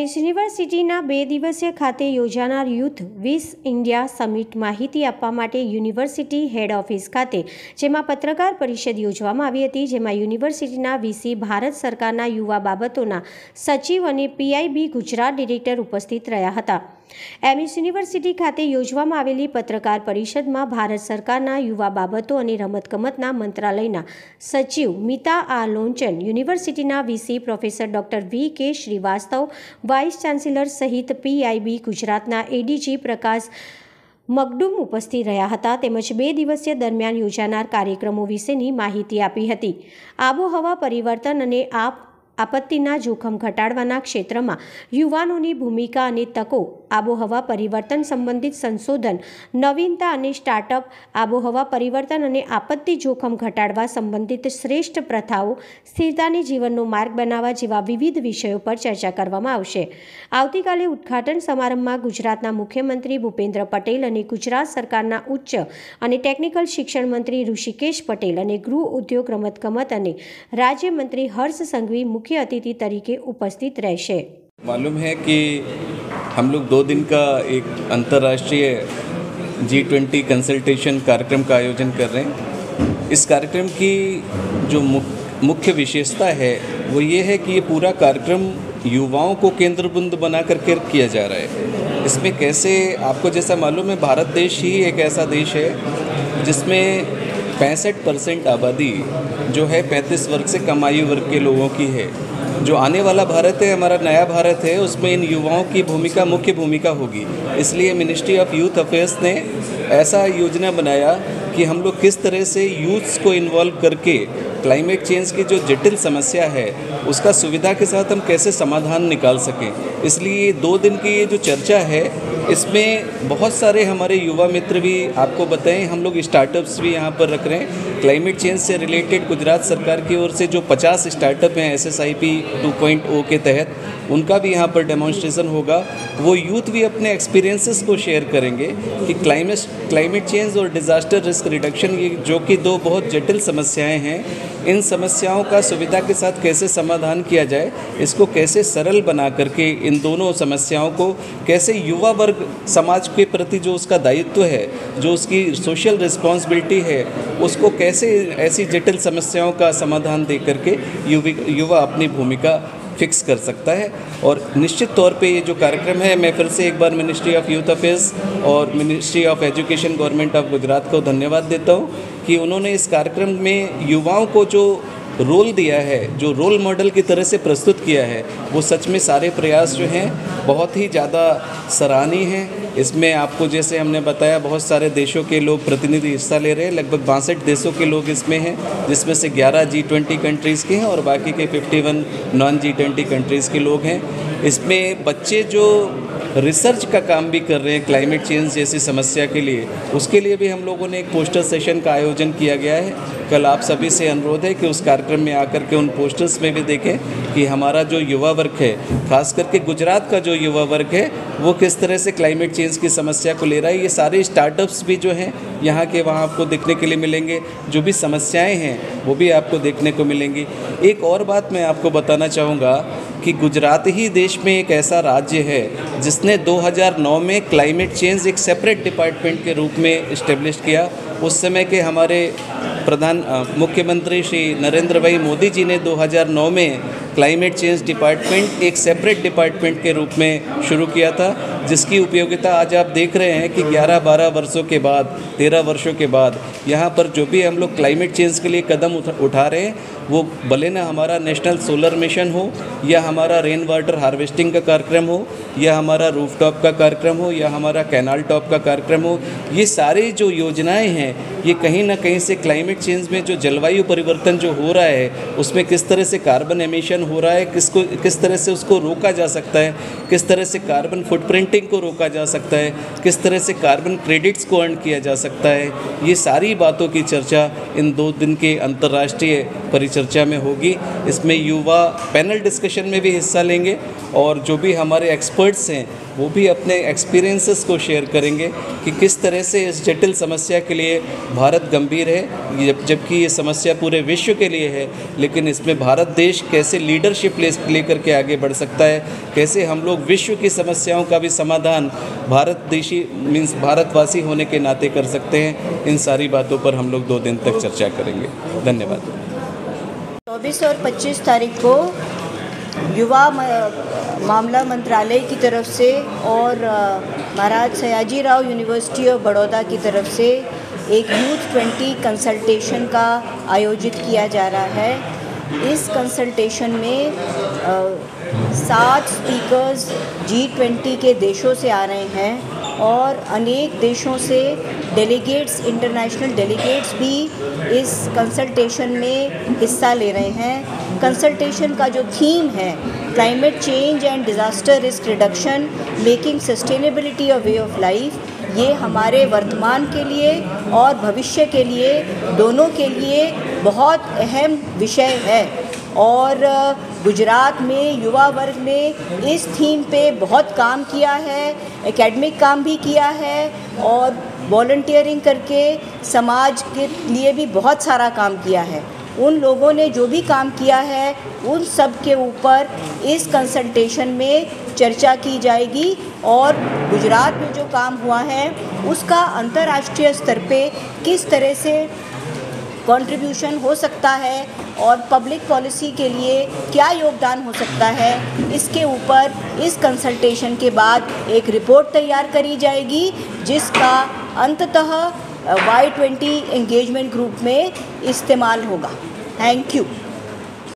એમિસ યુનિવર્સિટીના 2 દિવસીય ખાતે યોજાનાર યુથ વિસ ઇન્ડિયા સમિટ માહિતી આપવા માટે યુનિવર્સિટી હેડ ઓફિસ ખાતે જેમાં પત્રકાર પરિષદ યોજવામાં આવી હતી, જેમાં યુનિવર્સિટીના વીસી, ભારત સરકારના યુવા બાબતોના સચિવ અને પીઆઈબી ગુજરાત ડિરેક્ટર ઉપસ્થિત રહ્યા હતા। એમિસ યુનિવર્સિટી ખાતે યોજવામાં આવેલી પત્રકાર પરિષદમાં ભારત સરકારના યુવા બાબતો અને રમતગમતના મંત્રાલયના સચિવ મીતા આર લોંચન, યુનિવર્સિટીના VC professor doctor V K. Shrivastava, vice chancellor સહિત પીઆઈબી ગુજરાતના એડીજી પ્રકાશ મગડુમ ઉપસ્થિત રહ્યા હતા। તેમજ 2 દિવસીય દરમિયાન યોજાનાર કાર્યક્રમો વિશેની માહિતી આપી હતી। આબોહવા પરિવર્તન અને આપત્તિના જોખમ ઘટાડવાના ક્ષેત્રમાં યુવાનોની ભૂમિકા અને તકો, આબોહવા પરિવર્તન સંબંધિત સંશોધન, નવીનતા અને સ્ટાર્ટઅપ, આબોહવા પરિવર્તન અને આપત્તિ જોખમ ઘટાડવા સંબંધિત શ્રેષ્ઠ પ્રથાઓ, સ્થિરતાની જીવનનો માર્ગ બનાવવા જેવા વિવિધ વિષયો પર ચર્ચા કરવામાં આવશે। આવતીકાલે ઉદ્ઘાટન સમારંભમાં ગુજરાતના મુખ્યમંત્રી ભૂપેન્દ્ર પટેલ અને ગુજરાત સરકારના ઉચ્ચ અને ટેકનિકલ શિક્ષણ મંત્રી ઋષિકેશ પટેલ અને ગૃહ ઉદ્યોગ, રમતગમત અને રાજ્યમંત્રી હર્ષ સંઘવી मुख्य अतिथि तरीके उपस्थित रहेंगे। मालूम है कि हम लोग 2 दिन का एक अंतर्राष्ट्रीय G20 कंसल्टेशन कार्यक्रम का आयोजन कर रहे हैं। इस कार्यक्रम की जो मुख्य विशेषता है वो ये है कि ये पूरा कार्यक्रम युवाओं को केंद्र बिंदु बना करके किया जा रहा है। इसमें कैसे, आपको जैसा मालूम है, भारत देश ही एक ऐसा देश है जिसमें 65% आबादी जो है 35 वर्ग से कम आयु वर्ग के लोगों की है। जो आने वाला भारत है, हमारा नया भारत है, उसमें इन युवाओं की भूमिका मुख्य भूमिका होगी। इसलिए मिनिस्ट्री ऑफ यूथ अफेयर्स ने ऐसा योजना बनाया कि हम लोग किस तरह से यूथ्स को इन्वॉल्व करके क्लाइमेट चेंज की जो जटिल समस्या है उसका सुविधा के साथ हम कैसे समाधान निकाल सकें। इसलिए 2 दिन की ये जो चर्चा है इसमें बहुत सारे हमारे युवा मित्र भी, आपको बताएं, हम लोग स्टार्टअप्स भी यहाँ पर रख रहे हैं। क्लाइमेट चेंज से रिलेटेड गुजरात सरकार की ओर से जो 50 स्टार्टअप हैं SSIP 2.0 के तहत, उनका भी यहाँ पर डेमोन्स्ट्रेशन होगा। वो यूथ भी अपने एक्सपीरियंसेस को शेयर करेंगे कि क्लाइमेट चेंज और डिज़ास्टर रिस्क रिडक्शन, ये जो कि 2 बहुत जटिल समस्याएं हैं, इन समस्याओं का सुविधा के साथ कैसे समाधान किया जाए, इसको कैसे सरल बना करके इन दोनों समस्याओं को कैसे युवा वर्ग समाज के प्रति जो उसका दायित्व है, जो उसकी सोशल रिस्पॉन्सिबिलिटी है, उसको कैसे ऐसी जटिल समस्याओं का समाधान दे करके युवा अपनी भूमिका फिक्स कर सकता है। और निश्चित तौर पे ये जो कार्यक्रम है, मैं फिर से एक बार मिनिस्ट्री ऑफ यूथ अफेयर्स और ministry of education government of Gujarat को धन्यवाद देता हूँ कि उन्होंने इस कार्यक्रम में युवाओं को जो रोल दिया है, जो रोल मॉडल की तरह से प्रस्तुत किया है, वो सच में सारे प्रयास जो हैं बहुत ही ज़्यादा सराहनीय हैं। इसमें आपको जैसे हमने बताया, बहुत सारे देशों के लोग प्रतिनिधि हिस्सा ले रहे हैं। लगभग 62 देशों के लोग इसमें हैं, जिसमें से 11 G20 कंट्रीज़ के हैं और बाकी के 51 नॉन G20 कंट्रीज़ के लोग हैं। इसमें बच्चे जो रिसर्च का काम भी कर रहे हैं क्लाइमेट चेंज जैसी समस्या के लिए, उसके लिए भी हम लोगों ने एक पोस्टर सेशन का आयोजन किया गया है। कल आप सभी से अनुरोध है कि उस कार्यक्रम में आकर के उन पोस्टर्स में भी देखें कि हमारा जो युवा वर्ग है, खास करके गुजरात का जो युवा वर्ग है, वो किस तरह से क्लाइमेट चेंज की समस्या को ले रहा है। ये सारे स्टार्टअप्स भी जो हैं यहाँ के वहाँ आपको देखने के लिए मिलेंगे, जो भी समस्याएँ हैं वो भी आपको देखने को मिलेंगी। एक और बात मैं आपको बताना चाहूँगा कि गुजरात ही देश में एक ऐसा राज्य है जिसने 2009 में क्लाइमेट चेंज एक सेपरेट डिपार्टमेंट के रूप में इस्टेब्लिश किया। उस समय के हमारे मुख्यमंत्री श्री नरेंद्र भाई मोदी जी ने 2009 में क्लाइमेट चेंज डिपार्टमेंट एक सेपरेट डिपार्टमेंट के रूप में शुरू किया था, जिसकी उपयोगिता आज आप देख रहे हैं कि 11-12 वर्षों के बाद, 13 वर्षों के बाद यहाँ पर जो भी हम लोग क्लाइमेट चेंज के लिए कदम उठा रहे हैं, वो भले ना हमारा नेशनल सोलर मिशन हो, या हमारा रेन वाटर हार्वेस्टिंग का कार्यक्रम हो, या हमारा रूफटॉप का कार्यक्रम हो, या हमारा कैनाल टॉप का कार्यक्रम हो, ये सारी जो योजनाएं हैं ये कहीं ना कहीं से क्लाइमेट चेंज में जो जलवायु परिवर्तन जो हो रहा है, उसमें किस तरह से कार्बन एमिशन हो रहा है, किस तरह से उसको रोका जा सकता है, किस तरह से कार्बन फुटप्रिंटिंग को रोका जा सकता है, किस तरह से कार्बन क्रेडिट्स को अर्न किया जा सकता है, ये सारी बातों की चर्चा इन 2 दिन के अंतर्राष्ट्रीय परिचर्चा में होगी। इसमें युवा पैनल डिस्कशन में भी हिस्सा लेंगे और जो भी हमारे एक्सपर्ट्स हैं वो भी अपने एक्सपीरियंसेस को शेयर करेंगे कि किस तरह से इस जटिल समस्या के लिए भारत गंभीर है, जबकि ये समस्या पूरे विश्व के लिए है, लेकिन इसमें भारत देश कैसे लीडरशिप लेकर के आगे बढ़ सकता है, कैसे हम लोग विश्व की समस्याओं का भी समाधान भारत देशी मीन्स भारतवासी होने के नाते कर सकते हैं। इन सारी बातों पर हम लोग 2 दिन तक चर्चा करेंगे। धन्यवाद। 24 और 25 तारीख को युवा मामला मंत्रालय की तरफ से और महाराज सयाजीराव यूनिवर्सिटी ऑफ बड़ौदा की तरफ से एक यूथ 20 कंसल्टेशन का आयोजित किया जा रहा है। इस कंसल्टेशन में 7 स्पीकर्स G20 के देशों से आ रहे हैं और अनेक देशों से डेलीगेट्स, इंटरनेशनल डेलीगेट्स भी इस कंसल्टेशन में हिस्सा ले रहे हैं। कंसल्टेशन का जो थीम है climate change and disaster risk reduction, making sustainability a way of life, ये हमारे वर्तमान के लिए और भविष्य के लिए, दोनों के लिए बहुत अहम विषय है। और गुजरात में युवा वर्ग ने इस थीम पे बहुत काम किया है, एकेडमिक काम भी किया है और वॉलंटियरिंग करके समाज के लिए भी बहुत सारा काम किया है। उन लोगों ने जो भी काम किया है उन सब के ऊपर इस कंसल्टेशन में चर्चा की जाएगी और गुजरात में जो काम हुआ है उसका अंतर्राष्ट्रीय स्तर पे किस तरह से कंट्रीब्यूशन हो सकता है और पब्लिक पॉलिसी के लिए क्या योगदान हो सकता है, इसके ऊपर इस कंसल्टेशन के बाद एक रिपोर्ट तैयार करी जाएगी जिसका अंततः Y20 एंगेजमेंट ग्रुप में इस्तेमाल होगा। Thank you.